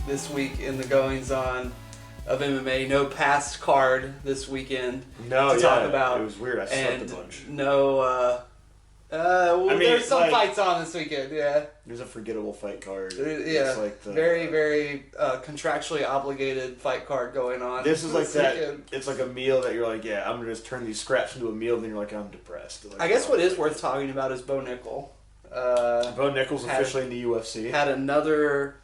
this week in the goings on of MMA. No past card this weekend to talk about. It was weird. I slept a bunch. No. There's some fights on this weekend. Yeah. There's a forgettable fight card. Yeah. It's like very, very contractually obligated fight card going on. This is like that. Weekend. It's like a meal that you're like, yeah, I'm gonna just turn these scraps into a meal. Then you're like, I'm depressed. Like, I guess what is worth talking about is Bo Nickal. Bo Nickal's officially in the UFC. Had another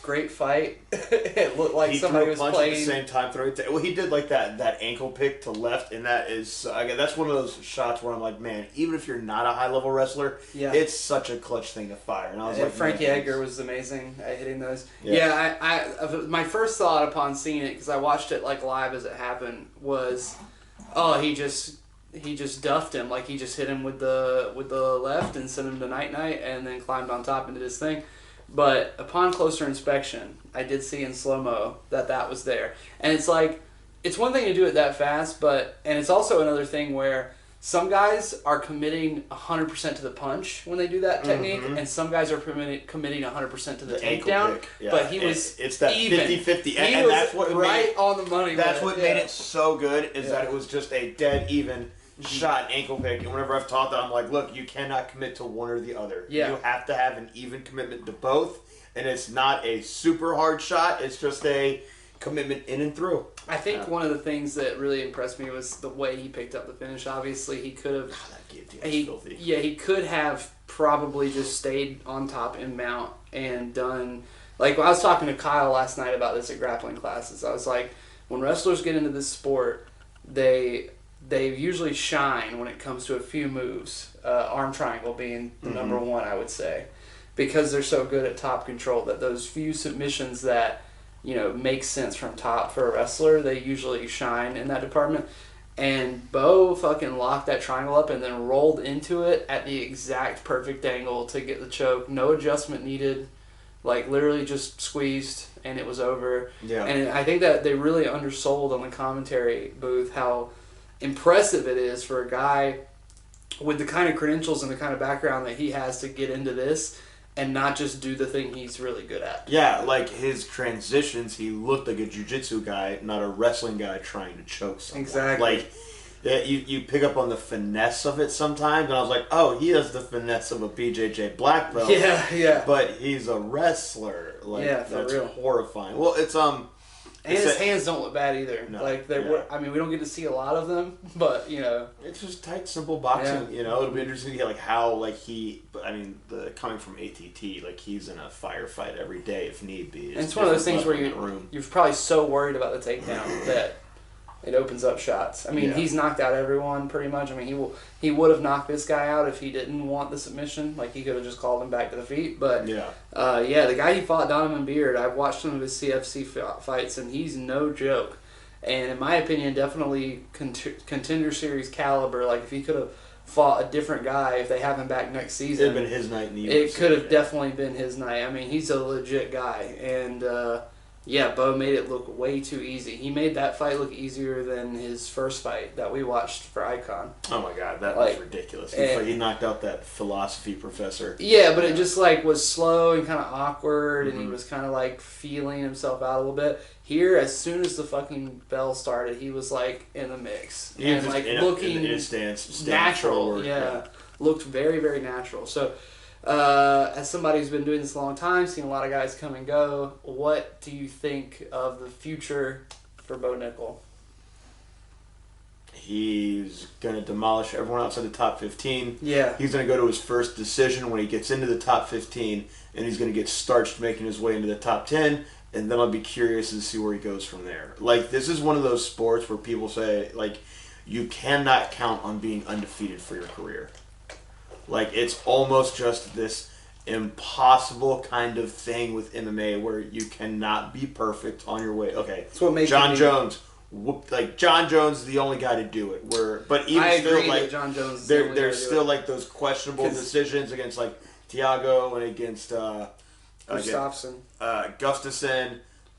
great fight. It looked like somebody was playing at the same time. Well, he did like that ankle pick to left, and that is again, that's one of those shots where I'm like, man, even if you're not a high level wrestler, it's such a clutch thing to fire. And I was like, Frankie Edgar was amazing at hitting those. Yeah, I my first thought upon seeing it, because I watched it like live as it happened, was, oh, he just duffed him. Like, he just hit him with the left and sent him to night-night, and then climbed on top and did his thing. But upon closer inspection, I did see in slow-mo that was there. And it's like, it's one thing to do it that fast, and it's also another thing where some guys are committing 100% to the punch when they do that technique, and some guys are committing 100% to the takedown. Yeah. But it's that even 50-50, and that's what right on the money. That's what made it so good, is that it was just a dead even shot ankle pick. And whenever I've taught that, I'm like, look, you cannot commit to one or the other. Yeah. You have to have an even commitment to both, and it's not a super hard shot. It's just a commitment in and through. I think one of the things that really impressed me was the way he picked up the finish. Obviously, he could have. That guillotine was filthy. Yeah, he could have probably just stayed on top in mount and done. Like, I was talking to Kyle last night about this at grappling classes. I was like, when wrestlers get into this sport, they usually shine when it comes to a few moves. Arm triangle being the number one, I would say, because they're so good at top control. That those few submissions that make sense from top for a wrestler, they usually shine in that department. And Bo fucking locked that triangle up and then rolled into it at the exact perfect angle to get the choke. No adjustment needed. Like, literally just squeezed and it was over. Yeah. And I think that they really undersold on the commentary booth how impressive it is for a guy with the kind of credentials and the kind of background that he has to get into this and not just do the thing he's really good at. Yeah, like his transitions, he looked like a jiu-jitsu guy, not a wrestling guy trying to choke someone. Exactly. Like, you pick up on the finesse of it sometimes, and I was like, oh, he has the finesse of a BJJ black belt. Yeah. But he's a wrestler. Like, yeah, for that's real. Horrifying. Well, it's and his hands don't look bad either. No, like I mean, we don't get to see a lot of them, but it's just tight, simple boxing. Yeah. It'll be interesting to get like how coming from ATT, like he's in a firefight every day if need be. And it's one of those things where you're probably so worried about the takedown that it opens up shots. I mean, he's knocked out everyone pretty much. I mean, he would have knocked this guy out if he didn't want the submission. Like, he could have just called him back to the feet. But the guy he fought, Donovan Beard, I've watched some of his CFC fights, and he's no joke. And in my opinion, definitely contender series caliber. Like, if he could have fought a different guy, if they have him back next season, it'd been his night in the UFC. It could have definitely been his night. I mean, he's a legit guy, and Bo made it look way too easy. He made that fight look easier than his first fight that we watched for Icon. Oh my god, that was ridiculous. He knocked out that philosophy professor. Yeah, but it just was slow and kind of awkward, and he was kind of feeling himself out a little bit. Here, as soon as the fucking bell started, he was in the mix. He was looking in his stance natural. Yeah, looked very, very natural. So, as somebody who's been doing this a long time, seen a lot of guys come and go, what do you think of the future for Bo Nickal? He's going to demolish everyone outside the top 15. Yeah. He's going to go to his first decision when he gets into the top 15, and he's going to get starched making his way into the top 10, and then I'll be curious to see where he goes from there. This is one of those sports where people say, you cannot count on being undefeated for your career. It's almost just this impossible kind of thing with MMA where you cannot be perfect on your way. Okay, that's what makes John Jones. John Jones is the only guy to do it. But even I still, agree that John Jones is there's still those questionable decisions against Thiago and against Gustafsson,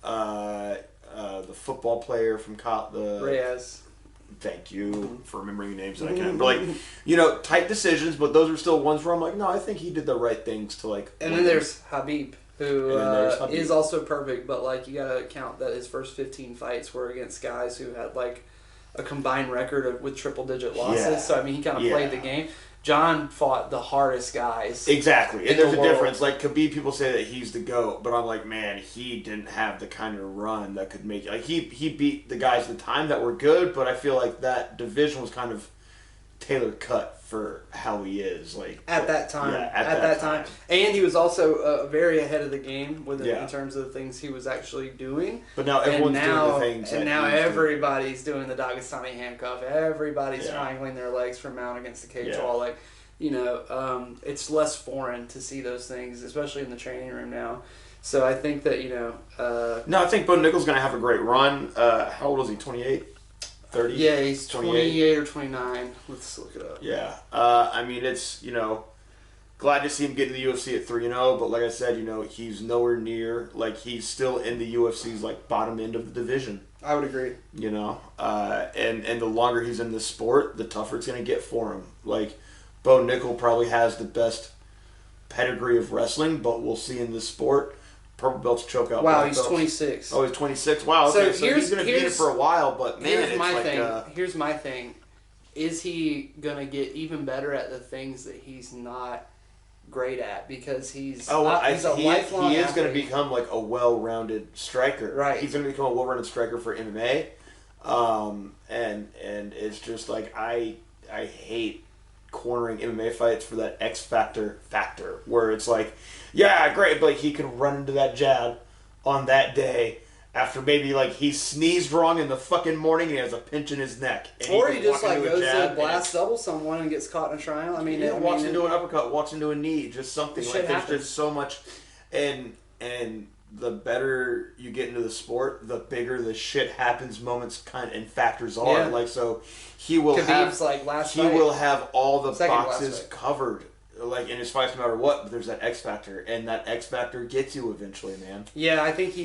the football player from Reyes. Thank you for remembering names that I can. But tight decisions, but those are still ones where I'm like, no, I think he did the right things to And then there's Habib. who And then there's Habib. is also perfect, but like you gotta count that his first 15 fights were against guys who had like a combined record with triple-digit losses. Yeah. So I mean, he kind of played the game. John fought the hardest guys. Exactly, and there's a world. difference. Like Khabib, people say that he's the GOAT, but I'm like, man, he didn't have the kind of run that could make. Like he beat the guys at the time that were good, but I feel like that division was kind of tailor cut for how he is. Like at that time, yeah, at that time, and he was also very ahead of the game with it Yeah. in terms of the things he was actually doing. But now everyone's doing the things. And that now he's everybody's doing the Dagestani handcuff. Everybody's Yeah. triangling their legs from mount against the cage Yeah. wall. Like, you know, it's less foreign to see those things, especially in the training room now. So I think that, you know... No, I think Bo Nickal's going to have a great run. How old is he, 28? 30? Yeah, he's 28 or 29. Let's look it up. Yeah. I mean, it's, you know, glad to see him get to the UFC at 3-0, but like I said, you know, he's nowhere near, like, he's still in the UFC's, like, bottom end of the division. I would agree. You know? And the longer he's in this sport, the tougher it's going to get for him. Like, Bo Nickal probably has the best pedigree of wrestling, but we'll see in this sport. Purple belts choke out. Wow, black he's belts. 26. Oh, he's 26. Wow, So okay, so he's going to be in it for a while, but man, here's it's my like... thing. Here's my thing. Is he going to get even better at the things that he's not great at? Because he's a lifelong he is going to athlete. become like a well-rounded striker. Right. He's going to become a well-rounded striker for MMA. And it's just like I hate cornering MMA fights for that X factor where it's like, yeah, great, but like he can run into that jab on that day after maybe like he sneezed wrong in the fucking morning and he has a pinch in his neck. And Or can he just walk like into a goes jab to blast double someone and gets caught in a triangle. I mean, yeah, walks into an uppercut, walks into a knee, just something. Shit Like there's happens. just so much, and the better you get into the sport, the bigger the shit happens moments and factors are. Yeah. Like so, he will Khabib's like last he fight. will have all the Second to last boxes fight. covered. Like in his fights, no matter what, but there's that X factor, and that X factor gets you eventually, man. Yeah, I think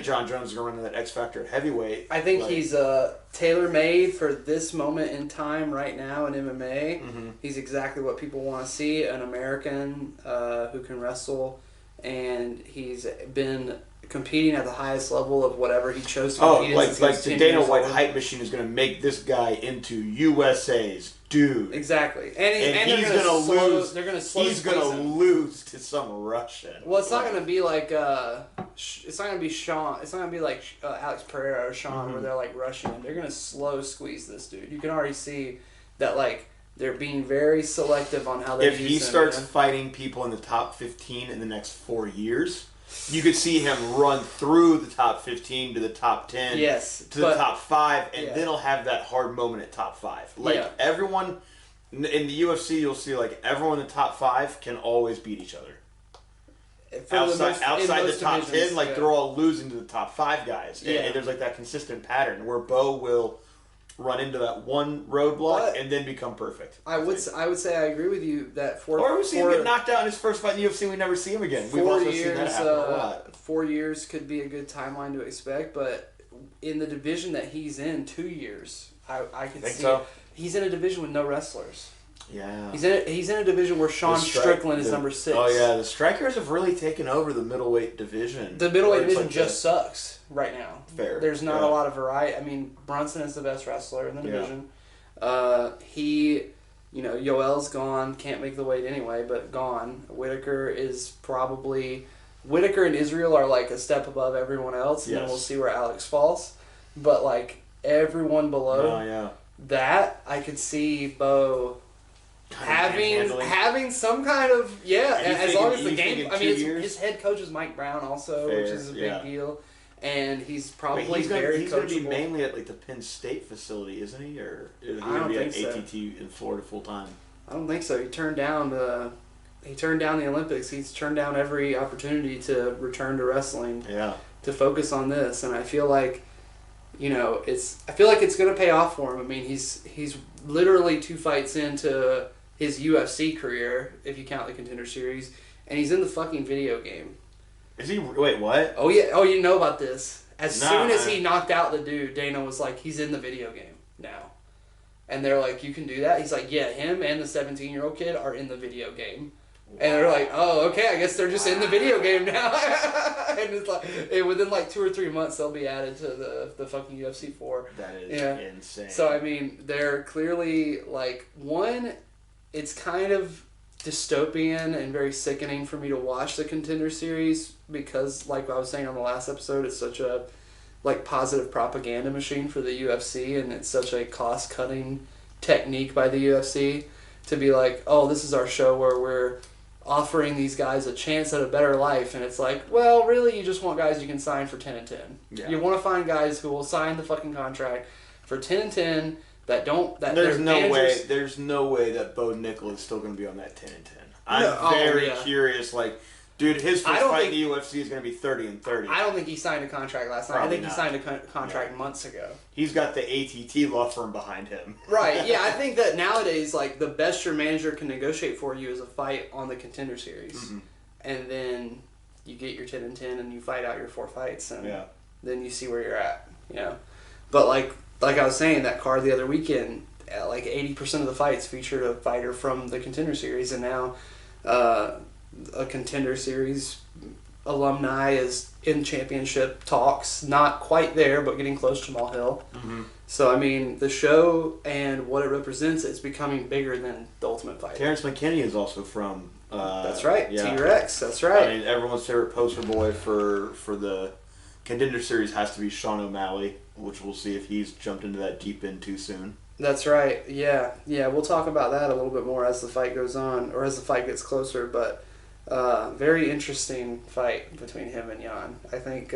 John Jones is gonna run into that X factor at heavyweight. I think like, he's tailor made for this moment in time right now in MMA. Mm-hmm. He's exactly what people want to see: an American who can wrestle, and he's been competing at the highest level of whatever he chose to compete in. like since he was the 10 Dana years White old. hype machine is gonna make this guy into USA's dude. Exactly, and he's they're gonna lose. They're gonna slow He's squeeze gonna him. lose to some Russian. Well, it's not gonna be like it's not gonna be Sean. It's not gonna be like Alex Pereira or Sean, where they're like rushing him. They're gonna slow squeeze this dude. You can already see that like they're being very selective on how they. If he starts fighting people in the top 15 in the next 4 years, you could see him run through the top 15 to the top 10, yes, to the top 5, and yeah. then he'll have that hard moment at top 5. Like Yeah. everyone in the UFC, you'll see like everyone in the top 5 can always beat each other. Outside the top 10, like they're all losing to the top 5 guys. Yeah. And there's like that consistent pattern where Bo will run into that one roadblock and then become perfect. I would say I agree with you that Or we see him get knocked out in his first fight in the UFC, we never see him again. We've also seen that happen a lot. 4 years could be a good timeline to expect, but in the division that he's in, 2 years, I could see. So? He's in a division with no wrestlers. Yeah. He's in a division where Sean Strickland is number 6. Oh yeah, the strikers have really taken over the middleweight division. The middleweight division just sucks right now. Fair. There's not a lot of variety. I mean, Brunson is the best wrestler in the division. Yoel's gone, can't make the weight anyway, but gone. Whitaker and Israel are like a step above everyone else, and then we'll see where Alex falls. But like everyone below that, I could see Bo having some kind of as long as the game. I mean, his head coach is Mike Brown also, which is a big deal, and he's probably he's gonna coachable. be mainly at like the Penn State facility, isn't he? Or is he I gonna don't be at think so. ATT in Florida full time? I don't think so. He turned down the Olympics. He's turned down every opportunity to return to wrestling. Yeah. To focus on this, and I feel like, it's going to pay off for him. I mean, he's literally 2 fights into his UFC career, if you count the Contender Series, and he's in the fucking video game. Is he? Wait, what? Oh yeah. Oh, you know about this? Soon as he knocked out the dude, Dana was like, he's in the video game now. And they're like, you can do that? He's like, yeah, him and the 17-year-old kid are in the video game. And they're like, oh, okay, I guess they're just in the video game now. And it's like, within like 2 or 3 months, they'll be added to the fucking UFC 4. That is insane. So, I mean, they're clearly, like, one, it's kind of dystopian and very sickening for me to watch the Contender Series because, like I was saying on the last episode, it's such a, like, positive propaganda machine for the UFC, and it's such a cost-cutting technique by the UFC to be like, oh, this is our show where we're offering these guys a chance at a better life, and it's like, well, really, you just want guys you can sign for 10-10. Yeah. You want to find guys who will sign the fucking contract for 10-10 that don't. That there's no way that Bo Nickal is still going to be on that 10-10. I'm very curious. Like, dude, his first fight in the UFC is going to be 30-30. I don't think he signed a contract last night. Probably I think he signed a contract months ago. He's got the ATT law firm behind him. Right, yeah. I think that nowadays, like, the best your manager can negotiate for you is a fight on the Contender Series. Mm-hmm. And then you get your 10-10 and you fight out your 4 fights, and then you see where you're at, you know. But, like I was saying, that card the other weekend, like 80% of the fights featured a fighter from the Contender Series, and now a Contender Series alumni is in championship talks, not quite there, but getting close to Jamal Hill. Mm-hmm. So, I mean, the show and what it represents, it's becoming bigger than the Ultimate Fighter. Terrence McKinney is also from... that's right, T-Rex, that's right. I mean, everyone's favorite poster boy for the Contender Series has to be Sean O'Malley, which we'll see if he's jumped into that deep end too soon. That's right, yeah. We'll talk about that a little bit more as the fight goes on, or as the fight gets closer, but... very interesting fight between him and Jan. I think,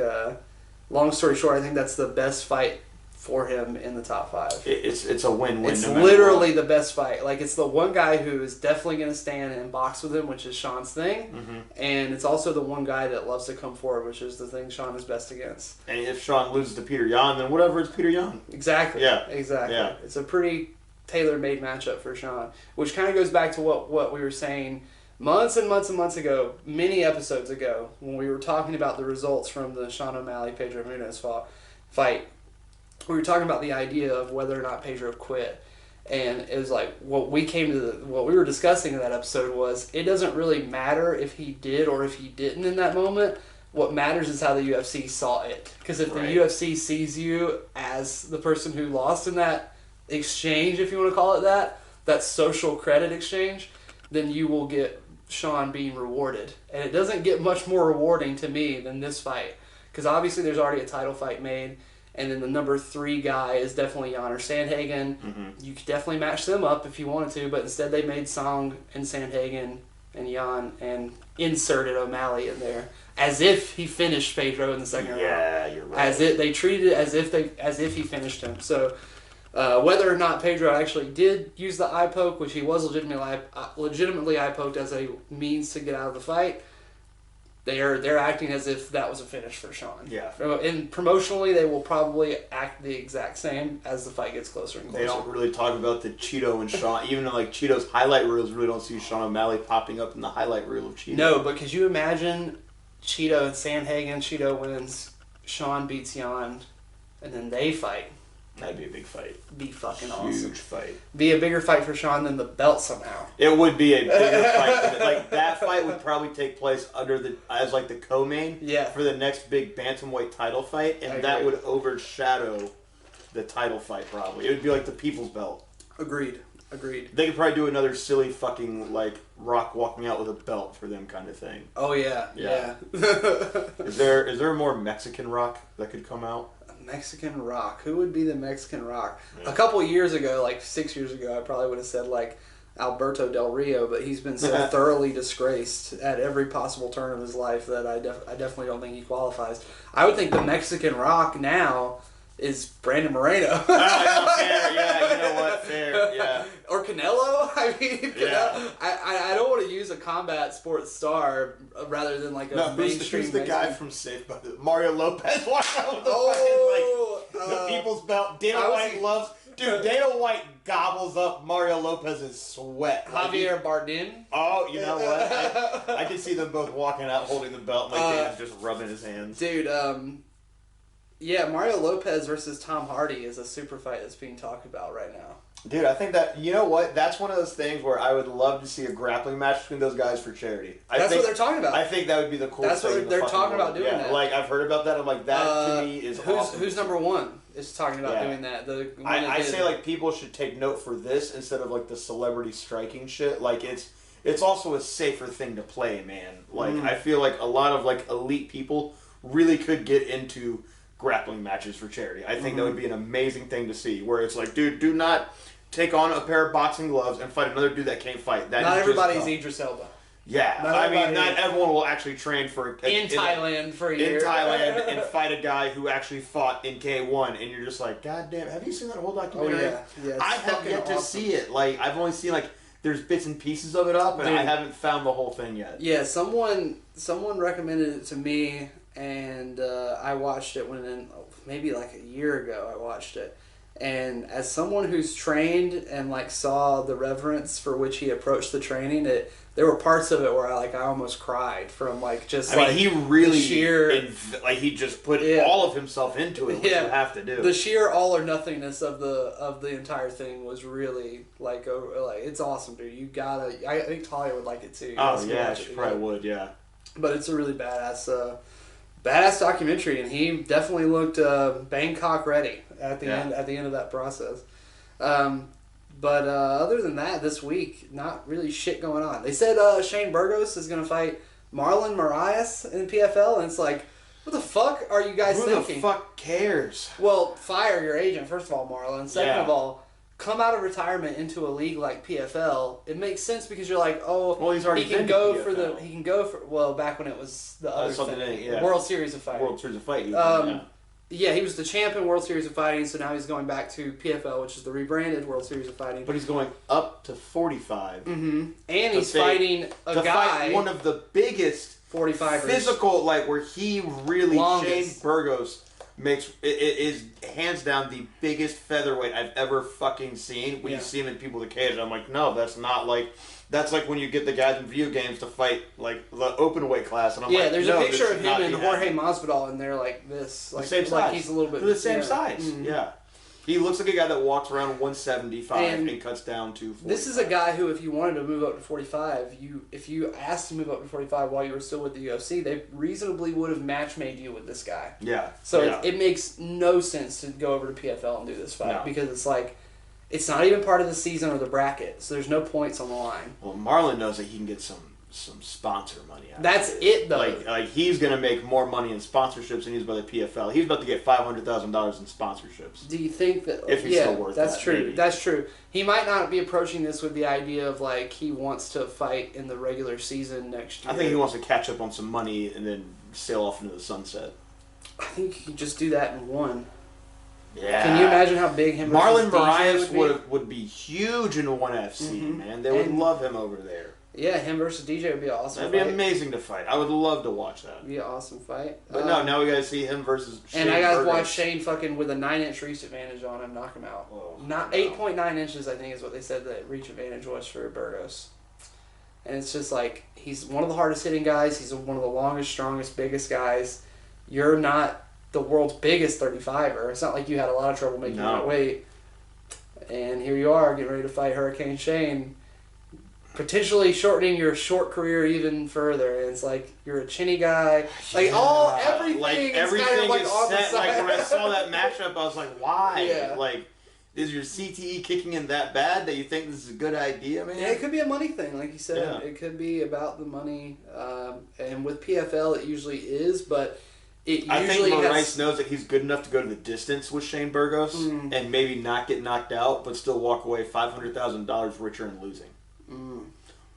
long story short, I think that's the best fight for him in the top 5. It's a win-win. It's literally the best fight. Like, it's the one guy who is definitely going to stand and box with him, which is Sean's thing. Mm-hmm. And it's also the one guy that loves to come forward, which is the thing Sean is best against. And if Sean loses to Peter Yan, then whatever, it's Peter Yan. Exactly. Yeah. Exactly. Yeah. It's a pretty tailor-made matchup for Sean, which kind of goes back to what we were saying months and months and months ago, many episodes ago, when we were talking about the results from the Sean O'Malley Pedro Munoz fight. We were talking about the idea of whether or not Pedro quit, and it was like what we were discussing in that episode was it doesn't really matter if he did or if he didn't in that moment. What matters is how the UFC saw it, because if the UFC sees you as the person who lost in that exchange, if you want to call it that social credit exchange, then you will get Sean being rewarded. And it doesn't get much more rewarding to me than this fight, because obviously there's already a title fight made, and then the number 3 guy is definitely Jan or Sandhagen. Mm-hmm. You could definitely match them up if you wanted to, but instead they made Song and Sandhagen and Jan and inserted O'Malley in there as if he finished Pedro in the second round. Yeah, you're right. They treated it as if he finished him. So whether or not Pedro actually did use the eye poke, which he was legitimately eye poked as a means to get out of the fight, they're acting as if that was a finish for Sean. Yeah. And promotionally, they will probably act the exact same as the fight gets closer and closer. They don't really talk about the Cheeto and Sean. Even in like Cheeto's highlight reels, really don't see Sean O'Malley popping up in the highlight reel of Cheeto. No, but could you imagine Cheeto and Sandhagen? Cheeto wins, Sean beats Jan, and then they fight. That'd be a big fight. Be fucking awesome. Huge fight. Be a bigger fight for Sean than the belt somehow. It would be a bigger fight. Like, that fight would probably take place as like the co-main for the next big bantamweight title fight, and that would overshadow the title fight probably. It would be like the People's Belt. Agreed. They could probably do another silly fucking like Rock walking out with a belt for them kind of thing. Oh yeah. Is there a more Mexican Rock that could come out? Mexican Rock. Who would be the Mexican Rock? Yeah. A couple of years ago, like 6 years ago, I probably would have said like Alberto Del Rio, but he's been so thoroughly disgraced at every possible turn of his life that I definitely don't think he qualifies. I would think the Mexican Rock now is Brandon Moreno. Fair, yeah, you know what, fair, yeah. Or Canelo. I mean, I don't want to use a combat sports star rather than like a mainstream. Who's the guy from Safe by the Mario Lopez walking out with the fucking, the People's Belt. Dana White gobbles up Mario Lopez's sweat. Javier Bardem. Oh, you know what? I did see them both walking out holding the belt, like Dana's just rubbing his hands. Dude, yeah, Mario Lopez versus Tom Hardy is a super fight that's being talked about right now. Dude, I think that, you know what? That's one of those things where I would love to see a grappling match between those guys for charity. That's what they're talking about. I think that would be the coolest thing. That's what they're talking about doing. Yeah, that. Like, I've heard about that. I'm like, that to me is awesome. Who's number one is talking about doing that? I say, like, people should take note for this instead of, like, the celebrity striking shit. Like, it's also a safer thing to play, man. Like, I feel like a lot of, like, elite people really could get into grappling matches for charity. I think that would be an amazing thing to see, where it's like, dude, do not take on a pair of boxing gloves and fight another dude that can't fight. Not everybody's Idris Elba. Yeah, not everyone will actually train for in Thailand for a year. In Thailand and fight a guy who actually fought in K1, and you're just like, God damn, have you seen that whole documentary? Oh yeah. I have yet to see it. Like, I've only seen like there's bits and pieces of it up, and I haven't found the whole thing yet. Yeah, someone recommended it to me, and I watched it maybe like a year ago. I watched it. And as someone who's trained and like saw the reverence for which he approached the training, there were parts of it where I almost cried from like just. I mean, he really sheer he just put all of himself into it, which you have to do. The sheer all or nothingness of the entire thing was really like it's awesome, dude. You gotta. I think Talia would like it too. Oh yeah, she probably would. Yeah. But it's a really badass documentary, and he definitely looked Bangkok ready at the end of that process. But other than that, this week, not really shit going on. They said Shane Burgos is going to fight Marlon Moraes in PFL, and it's like, what the fuck are you guys thinking? Who the fuck cares? Well, fire your agent, first of all, Marlon. Second of all, come out of retirement into a league like PFL. It makes sense because you're like, he's already he can go for back when it was the other thing, World Series of Fighting. World Series of Fighting. Yeah, he was the champ in World Series of Fighting, so now he's going back to PFL, which is the rebranded World Series of Fighting. But he's going up to 45. Mm-hmm. And he's fighting a guy... fight one of the biggest 45ers. Physical, like, where he really... Longest. Shane Burgos makes... It is hands down the biggest featherweight I've ever fucking seen. When you see him in People of the Cage, I'm like, no, that's not like... That's like when you get the guys in video games to fight like the open weight class, and I'm like, there's a picture of him and Jorge Masvidal, and they're like this, like the same size. Like he's a little bit the same size. Mm-hmm. Yeah, he looks like a guy that walks around 175 and cuts down to 45. This is a guy who, if you wanted to move up to 45, if you asked to move up to 45 while you were still with the UFC, they reasonably would have match made you with this guy. Yeah. So it makes no sense to go over to PFL and do this fight because it's like. It's not even part of the season or the bracket, so there's no points on the line. Well, Marlon knows that he can get some sponsor money out That's of it, though. Like he's going to make more money in sponsorships than he's by the PFL. He's about to get $500,000 in sponsorships. Do you think that... If he's still worth that's that, true. maybe. That's true. He might not be approaching this with the idea of, like, he wants to fight in the regular season next year. I think he wants to catch up on some money and then sail off into the sunset. I think he could just do that in one. Yeah. Can you imagine how big him Marlon Moraes would be huge in ONE FC, man. They would love him over there. Yeah, him versus DJ would be awesome. That'd be amazing to fight. I would love to watch that. It'd be an awesome fight. But now we gotta see him versus Shane And I gotta Burgos. watch Shane fucking with a 9-inch reach advantage on him, knock him out. Whoa, 8.9 inches, I think, is what they said the reach advantage was for Burgos. And it's just like, he's one of the hardest hitting guys. He's one of the longest, strongest, biggest guys. You're not the world's biggest 35er. It's not like you had a lot of trouble making that weight. And here you are, getting ready to fight Hurricane Shane, potentially shortening your short career even further. And it's like, you're a chinny guy. Like, everything is kind of like on the set. side. Like, when I saw that matchup, I was like, why? Yeah. Like, is your CTE kicking in that bad that you think this is a good idea, man? Yeah, it could be a money thing, like you said. Yeah. It could be about the money. And with PFL, it usually is, but... I think Moraes knows that he's good enough to go to the distance with Shane Burgos and maybe not get knocked out, but still walk away $500,000 richer in losing.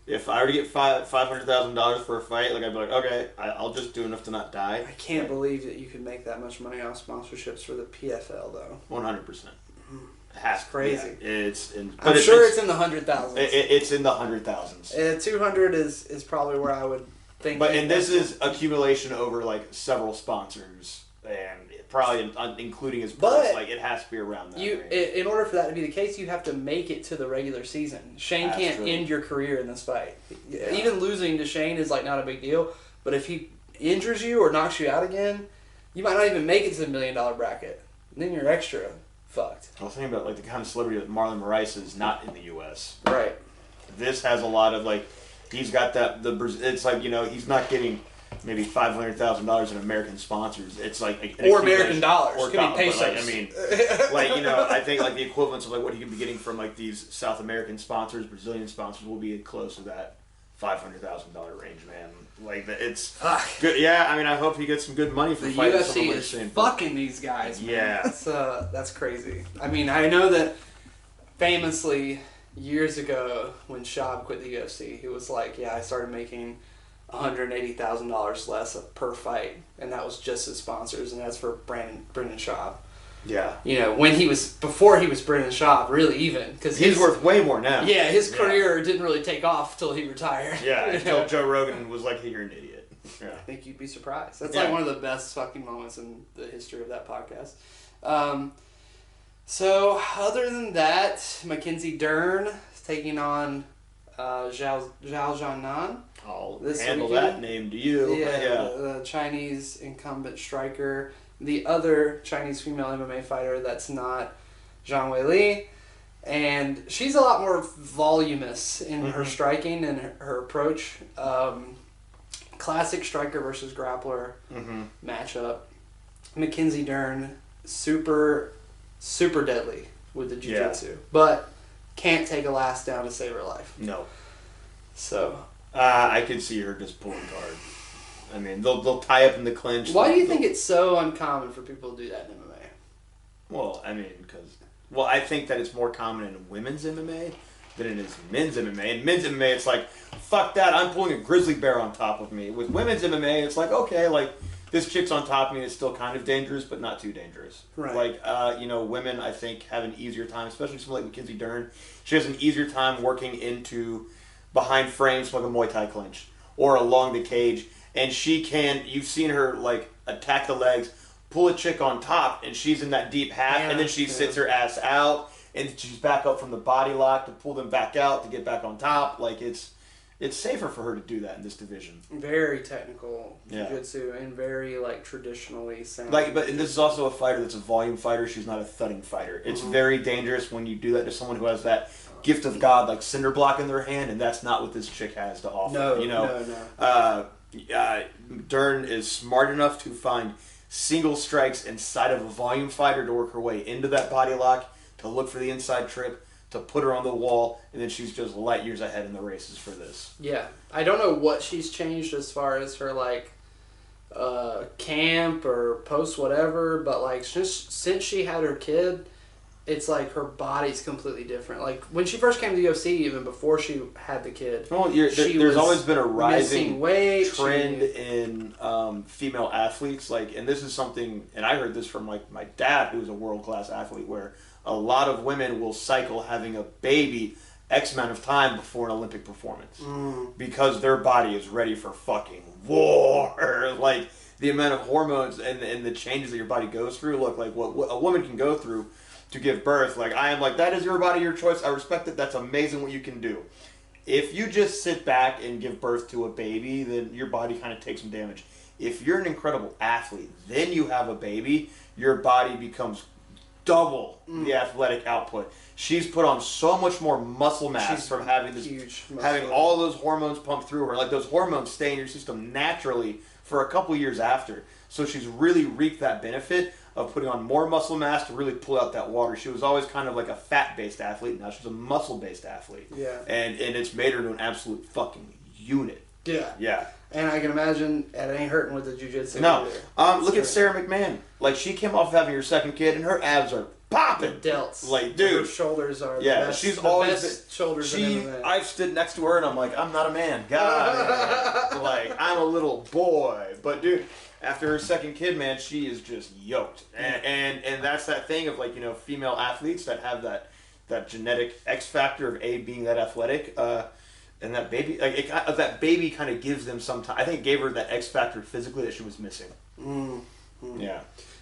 If I were to get $500,000 for a fight, like I'd be like, okay, I'll just do enough to not die. I can't believe that you could make that much money off sponsorships for the PFL, though. 100%. That's crazy. Yeah, I'm sure it's in the 100,000s. It's in the 100,000s. 200 is probably where I would think. But this is accumulation over like several sponsors and probably including his purse. Like it has to be around that. In order for that to be the case, you have to make it to the regular season. Shane can't end your career in this fight. Yeah. Even losing to Shane is like not a big deal. But if he injures you or knocks you out again, you might not even make it to the $1 million bracket. And then you're extra fucked. I was thinking about like the kind of celebrity that Marlon Moraes is not in the U.S. Right. This has a lot of like, he's got that it's like, you know, he's not getting maybe $500,000 in American sponsors. It's like or American dollars, or could be pesos. Like, I mean, like, you know, I think like the equivalents of like what he could be getting from like these South American sponsors, Brazilian sponsors will be close to that $500,000 range, man. Like it's good. Yeah, I mean, I hope he gets some good money for the fighting UFC someone is like fucking these guys. Man. Yeah, that's crazy. I mean, I know that famously years ago when Schaub quit the UFC, he was like, "Yeah, I started making $180,000 less per fight, and that was just his sponsors, and that's for Brendan Schaub." yeah. You know, when before he was Brendan Schaub, really even because he's worth way more now. Yeah, his career didn't really take off till he retired. Yeah, until Joe Rogan was like, "Hey, you're an idiot." Yeah. I think you'd be surprised. That's like one of the best fucking moments in the history of that podcast. So, other than that, Mackenzie Dern is taking on Zhao Jianan. I'll handle that name to you. Yeah, the Chinese incumbent striker. The other Chinese female MMA fighter that's not Zhang Weili. And she's a lot more voluminous in her striking and her approach. Classic striker versus grappler matchup. Mackenzie Dern, super deadly with the jiu-jitsu, but can't take a last down to save her life. No. So I could see her just pulling guard. I mean, they'll tie up in the clinch. Why do you think it's so uncommon for people to do that in MMA? Well, I mean, because I think that it's more common in women's MMA than it is men's MMA. In men's MMA, it's like, fuck that, I'm pulling a grizzly bear on top of me. With women's MMA, it's like, okay, like, this chick's on top of me, it's still kind of dangerous, but not too dangerous. Right. Like, you know, women, I think, have an easier time, especially someone like Mackenzie Dern. She has an easier time working into behind frames like a Muay Thai clinch or along the cage. And she can, you've seen her, like, attack the legs, pull a chick on top, and she's in that deep half, and then she sits her ass out, and she's back up from the body lock to pull them back out to get back on top. Like, it's safer for her to do that in this division. Very technical jiu-jitsu and very, like, traditionally sound. Like, but this is also a fighter that's a volume fighter. She's not a thudding fighter. It's very dangerous when you do that to someone who has that gift of God, like cinder block in their hand, and that's not what this chick has to offer. No. Dern is smart enough to find single strikes inside of a volume fighter to work her way into that body lock, to look for the inside trip, to put her on the wall, and then she's just light years ahead in the races for this. Yeah. I don't know what she's changed as far as her, like, camp or post whatever, but, like, just since she had her kid, it's like her body's completely different. Like, when she first came to the UFC, even before she had the kid, there's always been a rising weight, trend in female athletes. Like, and this is something, and I heard this from, like, my dad, who's a world-class athlete, where a lot of women will cycle having a baby X amount of time before an Olympic performance. Because their body is ready for fucking war. Like, the amount of hormones and the changes that your body goes through. Look, like, what a woman can go through to give birth, like, I am like, that is your body, your choice. I respect it. That's amazing what you can do. If you just sit back and give birth to a baby, then your body kind of takes some damage. If you're an incredible athlete, then you have a baby, your body becomes double the athletic output. She's put on so much more muscle mass from having having all those hormones pumped through her. Like, those hormones stay in your system naturally for a couple years after. So she's really reaped that benefit of putting on more muscle mass to really pull out that water. She was always kind of like a fat-based athlete. Now she's a muscle-based athlete. Yeah. And it's made her into an absolute fucking unit. Yeah. Yeah. And I can imagine it ain't hurting with the jiu-jitsu. No. Look at Sarah McMahon. Like, she came off having her second kid, and her abs are popping. The delts. Like, dude. Her shoulders are the best. She's always best shoulders in MMA. I've stood next to her, and I'm like, I'm not a man. God. Like, I'm a little boy. But, dude, after her second kid, man, she is just yoked. And that's that thing of, like, you know, female athletes that have that genetic X factor of being that athletic. And that baby, like, that baby kind of gives them some time. I think it gave her that X factor physically that she was missing. Yeah.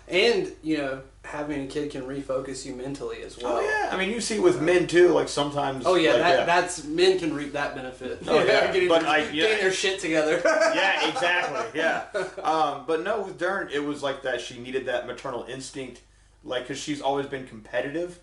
And, you know, having a kid can refocus you mentally as well. Oh, yeah. I mean, you see with men, too, like, sometimes... Oh, yeah, that's... Men can reap that benefit. Oh, yeah. Getting their shit together. Yeah, exactly, yeah. But no, with Dern, it was like that. She needed that maternal instinct like, because she's always been competitive.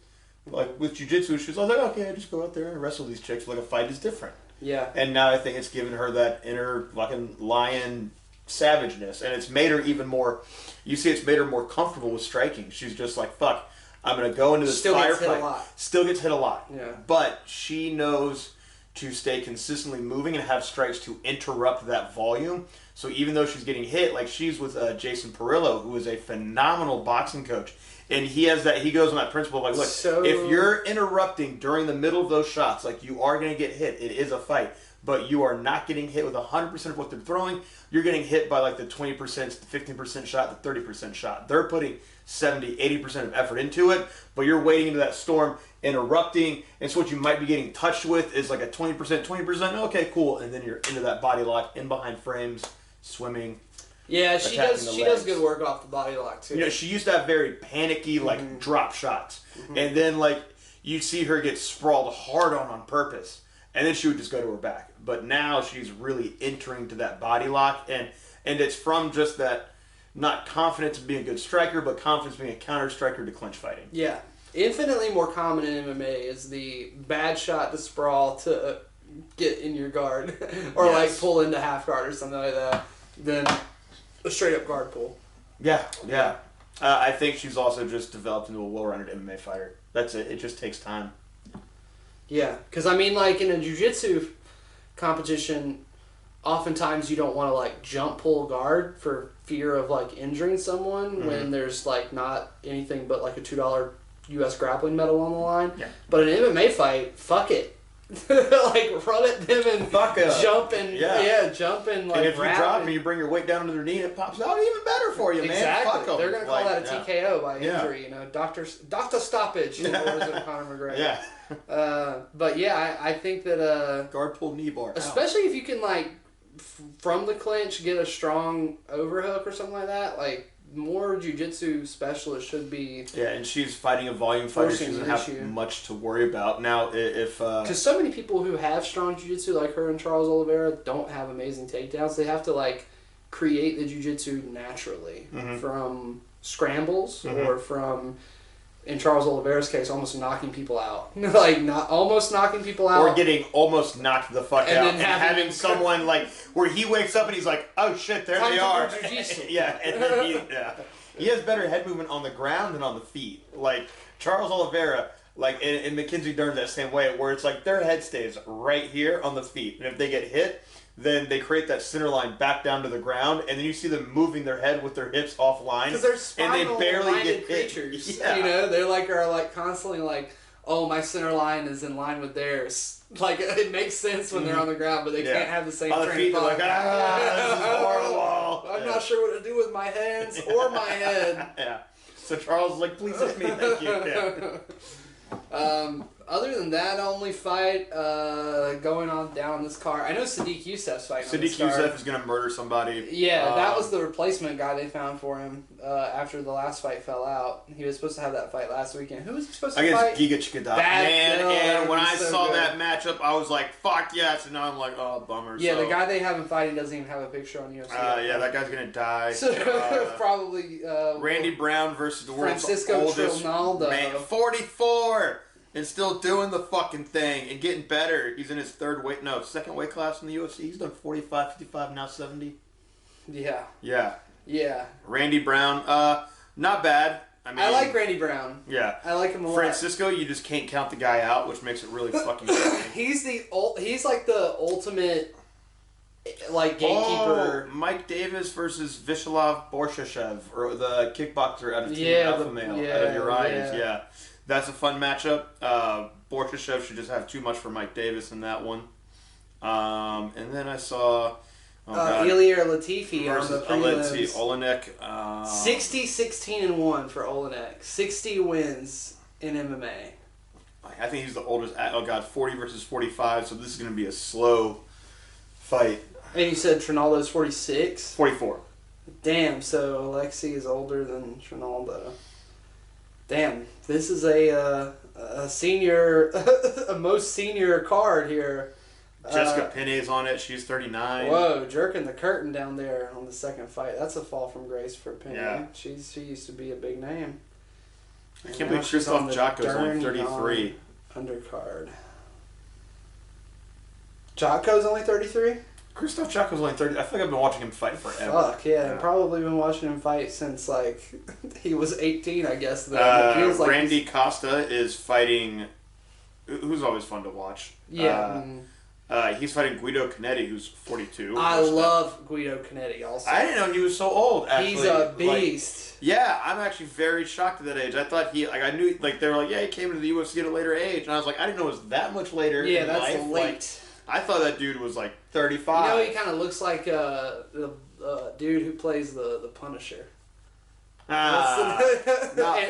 Like, with jiu-jitsu, she's like, okay, I just go out there and wrestle these chicks. Like, a fight is different. Yeah. And now I think it's given her that inner fucking lion savageness. And it's made her even more, you see, it's made her more comfortable with striking. She's just like, fuck, I'm going to go into this firefight. Still gets hit a lot. Yeah. But she knows to stay consistently moving and have strikes to interrupt that volume. So even though she's getting hit, like she's with Jason Perillo, who is a phenomenal boxing coach. And he goes on that principle of like, look, if you're interrupting during the middle of those shots, like you are going to get hit. It is a fight. But you are not getting hit with 100% of what they're throwing. You're getting hit by like the 20%, the 15% shot, the 30% shot. They're putting 70, 80% of effort into it, but you're wading into that storm, interrupting, and so what you might be getting touched with is like a 20%, okay, cool, and then you're into that body lock, in behind frames, swimming. Yeah, she does good work off the body lock, too. You know, she used to have very panicky, like, drop shots, and then, like, you'd see her get sprawled hard on purpose. And then she would just go to her back. But now she's really entering to that body lock. And it's from just that, not confidence in being a good striker, but confidence being a counter striker to clinch fighting. Yeah. Infinitely more common in MMA is the bad shot to sprawl to get in your guard. Or like pull into half guard or something like that. Than a straight up guard pull. Yeah. I think she's also just developed into a well-rounded MMA fighter. That's it. It just takes time. Yeah, because I mean, like in a jiu-jitsu competition, oftentimes you don't want to like jump pull guard for fear of like injuring someone when there's like not anything but like a $2 U.S. grappling medal on the line. Yeah. But an MMA fight, fuck it, like run at them and jump and jump and like. And if you drop and you bring your weight down to their knee, it pops out even better for you, man. Exactly. Fuck 'em. They're gonna call that a TKO by Yeah. injury. You know, doctor stoppage. Or was it Conor McGregor? Yeah. But yeah, I think that guard pull knee bar, especially if you can like from the clinch get a strong overhook or something like that, like more jiu-jitsu specialists should be. Yeah, and she's fighting a volume fighter. She doesn't have much to worry about now. If because so many people who have strong jiu-jitsu, like her and Charles Oliveira, don't have amazing takedowns. They have to like create the jiu-jitsu naturally from scrambles or from. In Charles Oliveira's case, almost knocking people out. Like, not almost knocking people out. Or getting almost knocked the fuck out. And then having someone, like, where he wakes up and he's like, oh shit, there they are. Yeah, and then he has better head movement on the ground than on the feet. Like, Charles Oliveira, like, and Mackenzie Dern's that same way, where it's like their head stays right here on the feet. And if they get hit, then they create that center line back down to the ground, and then you see them moving their head with their hips offline. Because they're spinal and they barely get creatures. Yeah. You know, they are like constantly like, oh, my center line is in line with theirs. Like, it makes sense when they're on the ground, but they can't have the same on the feet. They're like, this is horrible. I'm not sure what to do with my hands or my head. Yeah. So Charles is like, please hit me, thank you. Yeah. Other than that only fight going on down this card, I know Sadiq Youssef's fighting on this card. Sadiq Youssef is going to murder somebody. Yeah, that was the replacement guy they found for him after the last fight fell out. He was supposed to have that fight last weekend. Who was he supposed to fight? Against Giga Chikadot. And when I saw that matchup, I was like, fuck yes. And now I'm like, oh, bummer. Yeah, the guy they have him fighting doesn't even have a picture on UFC. Yeah, that guy's going to die. So probably Randy Brown versus the world's Francisco oldest Trinaldo. man. 44! And still doing the fucking thing and getting better. He's in his second weight class in the UFC. He's done 45, 55, now 70. Yeah. Yeah. Randy Brown, not bad. I like Randy Brown. Yeah. I like him a lot. Francisco, you just can't count the guy out, which makes it really fucking funny. He's like the ultimate like gatekeeper. Mike Davis versus Vishalov Borshachev, or the kickboxer out of Team Alpha Male out of Urias. Yeah. That's a fun matchup. Borshachev should just have too much for Mike Davis in that one. And then I saw Ilir Latifi versus on the prelims. Olenek. 60-16-1 for Olenek. 60 wins in MMA. I think he's the oldest. 40 versus 45. So this is going to be a slow fight. And you said Trinaldo's 46? 44. Damn. So Alexi is older than Trinaldo. Damn, this is a senior, a most senior card here. Jessica Pene's on it. She's 39. Whoa, jerking the curtain down there on the second fight. That's a fall from grace for Pene. Yeah. She used to be a big name. I can't believe Krzysztof Jotko's only 33. Undercard. Jotko's only 33? Krzysztof Jotko's only 30. I feel like I've been watching him fight forever. Fuck, yeah. I've probably been watching him fight since, like, he was 18, I guess. Randy Costa is fighting... Who's always fun to watch. Yeah. He's fighting Guido Canetti, who's 42. I love Guido Canetti also. I didn't know he was so old, actually. He's a beast. Yeah, I'm actually very shocked at that age. I thought I knew, they were like, yeah, he came into the UFC at a later age. And I was like, I didn't know it was that much later in life. Yeah, that's late. I thought that dude was, 35. You know, he kind of looks like the dude who plays the Punisher. Not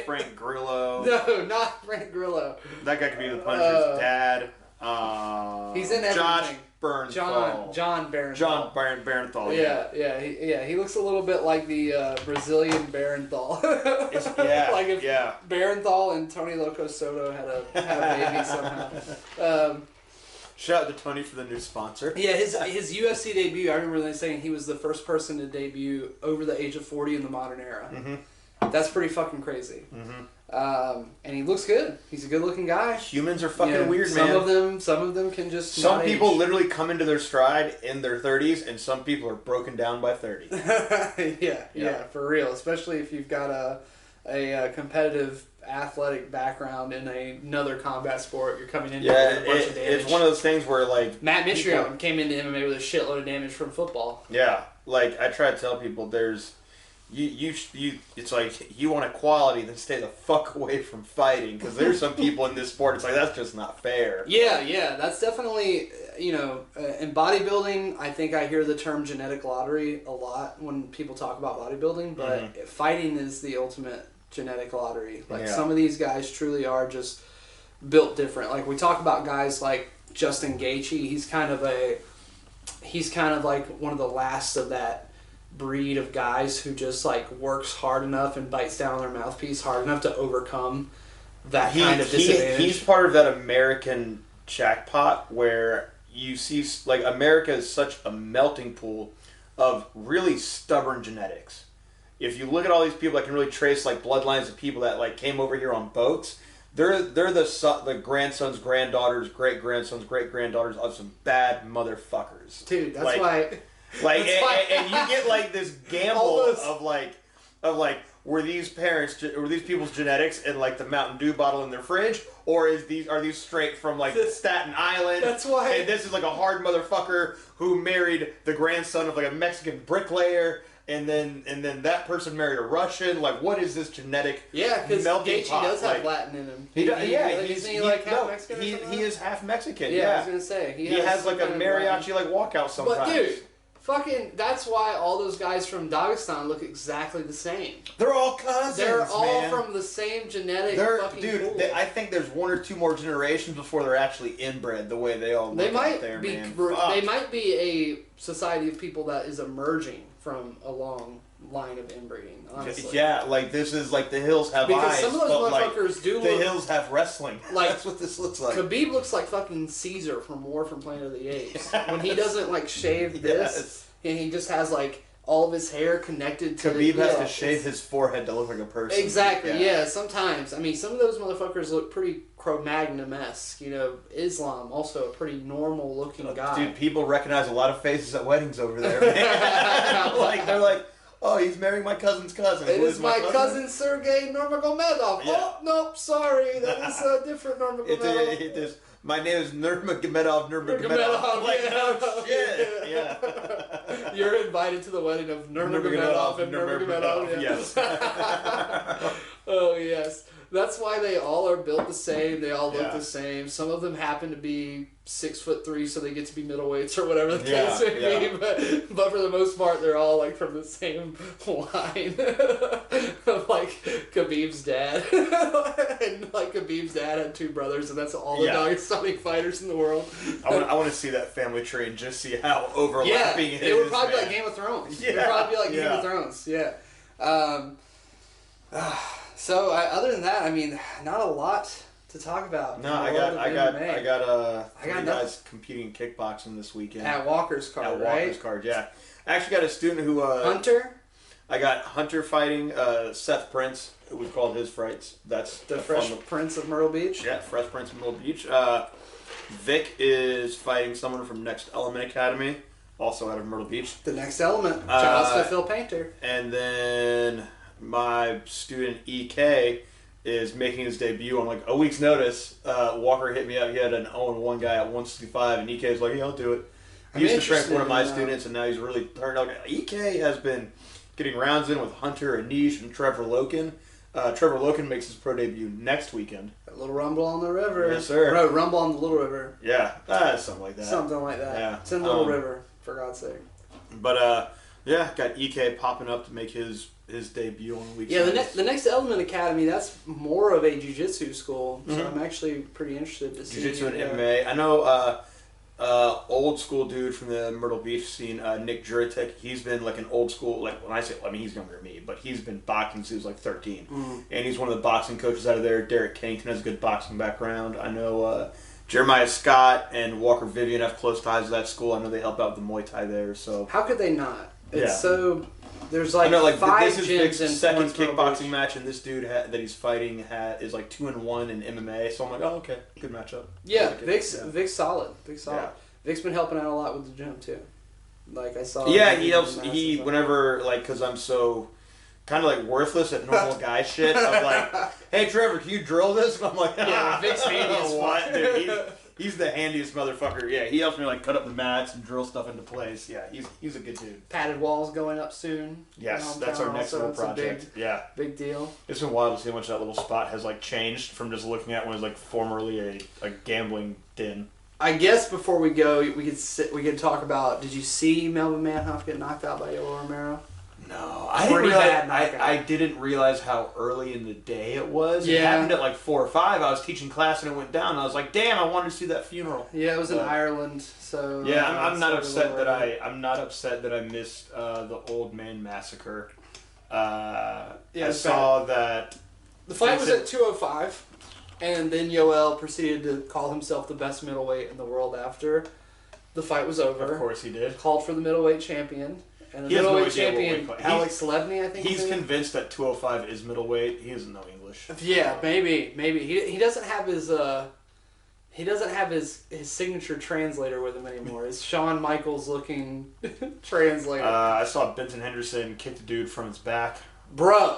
Frank Grillo. No, not Frank Grillo. That guy could be the Punisher's dad. He's in everything. Josh Bernthal. John Barenthal. John Barenthal. He looks a little bit like the Brazilian Barenthal. Like if Barenthal and Tony Loco Soto had a baby somehow. Shout out to Tony for the new sponsor. Yeah, his UFC debut. I remember them saying he was the first person to debut over the age of 40 in the modern era. Mm-hmm. That's pretty fucking crazy. Mm-hmm. And he looks good. He's a good-looking guy. Humans are fucking weird, man. Some of them can just. Some people literally come into their stride in their 30s, and some people are broken down by 30. yeah, for real. Especially if you've got a competitive athletic background in another combat sport, you're coming into with a bunch of damage. It's one of those things where Matt Mitrione came into MMA with a shitload of damage from football. Yeah, I try to tell people there's it's like you want equality, then stay the fuck away from fighting, because there's some people in this sport. It's like that's just not fair. Yeah, that's definitely in bodybuilding. I think I hear the term genetic lottery a lot when people talk about bodybuilding, but fighting is the ultimate genetic lottery. Some of these guys truly are just built different. Like we talk about guys like Justin Gaethje. He's kind of like one of the last of that breed of guys who just works hard enough and bites down on their mouthpiece hard enough to overcome that kind of disadvantage. He's part of that American jackpot where you see America is such a melting pool of really stubborn genetics. If you look at all these people that can really trace bloodlines of people that came over here on boats, they're the grandsons, granddaughters, great grandsons, great granddaughters of some bad motherfuckers. Dude, that's why. And you get this gamble of were these people's genetics in the Mountain Dew bottle in their fridge, or are these straight from Staten Island? That's why. And this is a hard motherfucker who married the grandson of a Mexican bricklayer. And then that person married a Russian. What is this genetic? Yeah, because Gaethje does have Latin in him. He's half Mexican. He is half Mexican. Yeah, I was gonna say he has a mariachi walkout sometimes. But dude, fucking, that's why all those guys from Dagestan look exactly the same. They're all cousins. They're all from the same genetic fucking pool. I think there's one or two more generations before they're actually inbred the way they all look out there, man. They might be a society of people that is emerging from a long line of inbreeding, honestly. Yeah, this is the hills have eyes. Because some of those motherfuckers do the hills have wrestling. That's what this looks like. Khabib looks like fucking Caesar from War from Planet of the Apes. When he doesn't shave this, and he just has all of his hair connected to Khabib has to shave his forehead to look like a person. Exactly, yeah. Sometimes. I mean, some of those motherfuckers look pretty Cro-Magnon-esque. Islam, also a pretty normal-looking guy. Dude, people recognize a lot of faces at weddings over there, man. They're like, oh, he's marrying my cousin's cousin. It is my cousin Sergei Nurmagomedov. Yeah. Oh, nope, sorry. That is a different Nurmagomedov. It is. My name is Nurmagomedov. Oh, shit. Yeah. You're invited to the wedding of Nurmagomedov and Nurmagomedov. Yes. Oh, yes. That's why they all are built the same. They all look the same. Some of them happen to be 6'3", so they get to be middleweights or whatever the case may be. But for the most part, they're all from the same line of Khabib's dad. And Khabib's dad had two brothers, and that's all the Dagestani fighters in the world. I want to see that family tree and just see how overlapping it is. It would probably be like Game of Thrones. Yeah. It would probably be like Game of Thrones. Yeah. So other than that, I mean, not a lot to talk about. No, I got guys competing in kickboxing this weekend at Walker's Card. Walker's Card, I actually got a student who Hunter. I got Hunter fighting Seth Prince. We called his frights. That's The Fresh Prince of Myrtle Beach? Yeah, Fresh Prince of Myrtle Beach. Vic is fighting someone from Next Element Academy, also out of Myrtle Beach. The Next Element. Shout out to Phil Painter. And then my student EK is making his debut on like a week's notice. Walker hit me up. He had an 0-1 guy at 165, and EK was like, "Yeah, I'll do it." He used to train one of my students, and now he's really turned out. EK has been getting rounds in with Hunter Anish and Trevor Loken. Trevor Loken makes his pro debut next weekend. A little Rumble on the River. Yes, sir. No, Rumble on the Little River. Yeah, something like that. Something like that. Yeah. It's in Little River, for God's sake. But, yeah, got EK popping up to make his debut on the week's the Next Element Academy, that's more of a jiu-jitsu school, so I'm actually pretty interested to see. Jiu-jitsu and MMA. I know old school dude from the Myrtle Beach scene, Nick Juritek. He's been like an old school, like when I say, I mean he's younger than me, but he's been boxing since he was like 13. And he's one of the boxing coaches out of there. Derek Kennington has a good boxing background. I know Jeremiah Scott and Walker Vivian have close ties to that school. I know they help out with the Muay Thai there. So how could they not? It's so... There's like, five this is gyms Vic's in second kickboxing match, and this dude that he's fighting is like 2-1 in MMA. So I'm like, oh, okay, good matchup. Yeah, Vic's solid. Vic's solid. Yeah. Vic's been helping out a lot with the gym too. Like I saw. Yeah, he helps. He whenever because I'm so kind of like worthless at normal guy shit. I'm like, hey Trevor, can you drill this? And I'm like, yeah, Vic's handiest. What, dude? He's the handiest motherfucker. Yeah, he helps me like cut up the mats and drill stuff into place. Yeah, he's a good dude. Padded walls going up soon. Yes, that's our next little project. Big deal. It's been wild to see how much that little spot has like changed from just looking at when it was like formerly a gambling den. I guess before we go, we could talk about. Did you see Melvin Manhoff get knocked out by Yoel Romero? No, I didn't realize how early in the day it was. Yeah. It happened at like 4 or 5. I was teaching class and it went down. And I was like, damn, I wanted to see that funeral. Yeah, it was in Ireland. So yeah, I'm not upset that I missed the Old Man Massacre. I saw that the fight was at 205, and then Yoel proceeded to call himself the best middleweight in the world after the fight was over. Of course he did. Called for the middleweight champion. And the he middleweight champion, Alex Levny, I think. He's convinced that 205 is middleweight. He doesn't know English. Yeah, maybe. He doesn't have his signature translator with him anymore. His Shawn Michaels looking translator. I saw Benson Henderson kick the dude from his back. Bro,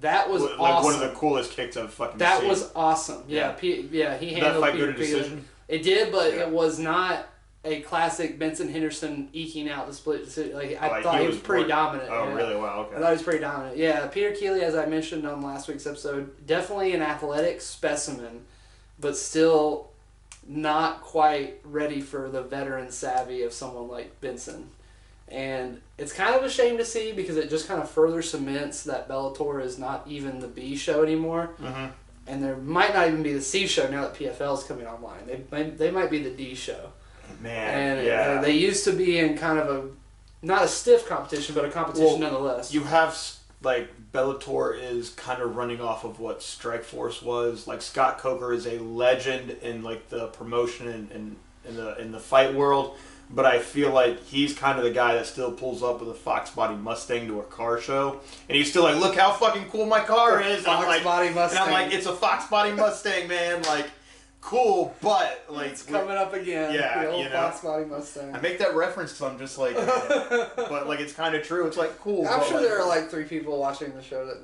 that was awesome. Like one of the coolest kicks I've fucking seen. That was awesome. Yeah, he handled that fight Peter go to decision? It did, but it was not a classic Benson Henderson eking out the split decision. I thought he was pretty dominant. Oh, yeah. Really? Wow, okay. I thought he was pretty dominant. Yeah, Peter Keeley, as I mentioned on last week's episode, definitely an athletic specimen, but still not quite ready for the veteran savvy of someone like Benson. And it's kind of a shame to see because it just kind of further cements that Bellator is not even the B show anymore. Mm-hmm. And there might not even be the C show now that PFL is coming online. They might be the D show. Man, and they used to be in kind of not a stiff competition, but a competition nonetheless. You have like Bellator is kind of running off of what Strikeforce was. Like Scott Coker is a legend in like the promotion and in the fight world, but I feel like he's kind of the guy that still pulls up with a Fox Body Mustang to a car show, and he's still like, "Look how fucking cool my car is!" Fox Body Mustang. And I'm like, "It's a Fox Body Mustang, man!" Like. Cool, but like it's coming up again. Yeah, the old Fox Body Mustang. I make that reference because I'm just like, but like it's kind of true. It's like cool. I'm sure there are like 3 people watching the show that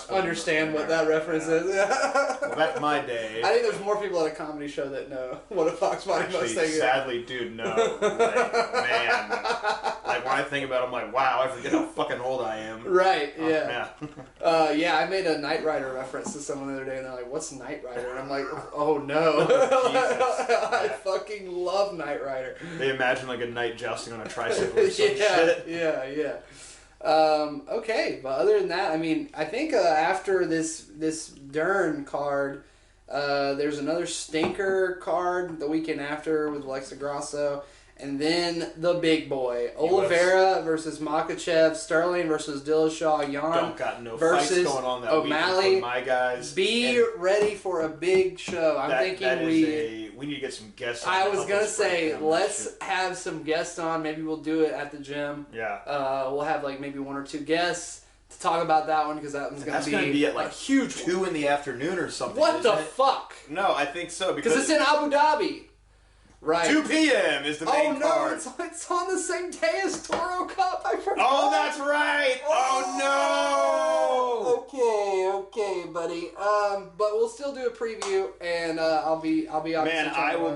understand what that reference is. Well, back in my day, I think there's more people at a comedy show that know what a Fox Body Mustang is. Sadly, dude, no. Man, like when I think about it, I'm like, wow, I forget how fucking old I am. Right? Yeah. Yeah, I made a Knight Rider reference to someone the other day, and they're like, "What's Knight Rider?" And I'm like, "Oh no." I fucking love Knight Rider. They imagine like a knight jousting on a tricycle or some shit. Yeah. Okay, but other than that, I mean, I think after this Dern card, there's another stinker card the weekend after with Alexa Grasso. And then the big boy, Oliveira versus Makachev, Sterling versus Dillashaw, Jan versus going on that O'Malley. My guys, be ready for a big show. I'm thinking we need to get some guests on. I was gonna say let's have some guests on. Maybe we'll do it at the gym. Yeah. We'll have like maybe 1 or 2 guests to talk about that one because that one's going to be at like a huge 2 in the afternoon or something. What the fuck? No, I think so Because it's in Abu Dhabi. Right. 2 p.m. is the main card. Oh no, it's on the same day as Toro Cup. I forgot. Oh, that's right. Oh no. Okay, buddy. But we'll still do a preview, and I'll be Man, I will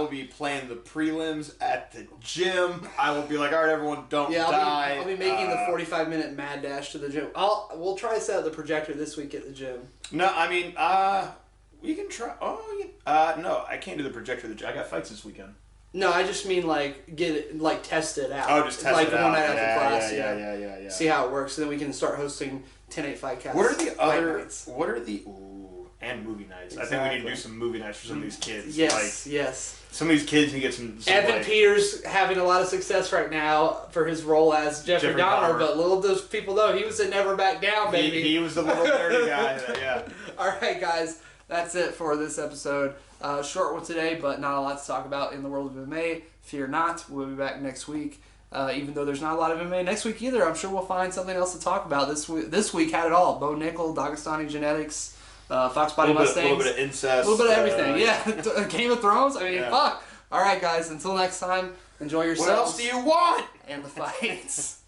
be playing the prelims at the gym. I will be like, all right, everyone, don't die. I'll be making the 45-minute mad dash to the gym. We'll try to set up the projector this week at the gym. No, I mean, we can try. No, I can't do the projector. I got fights this weekend. No, I just mean test it out. Oh, just test it out. One night after class. Yeah. See how it works, and then we can start hosting 10-8 Fightcast. What are the other? Nights. What are the? And movie nights. Exactly. I think we need to do some movie nights for some of these kids. Yes. Some of these kids need to get some Evan Peters having a lot of success right now for his role as Jeffrey Dahmer, but little does people know he was a Never Back Down, baby. He was the little dirty guy. Yeah. All right, guys. That's it for this episode. Short one today, but not a lot to talk about in the world of MMA. Fear not. We'll be back next week. Even though there's not a lot of MMA next week either, I'm sure we'll find something else to talk about. This week had it all. Bo Nickal, Dagestani genetics, Fox Body Mustangs. A little bit of incest. A little bit of everything. Yeah. Game of Thrones. I mean, fuck. All right, guys. Until next time, enjoy yourselves. What else do you want? And the fights.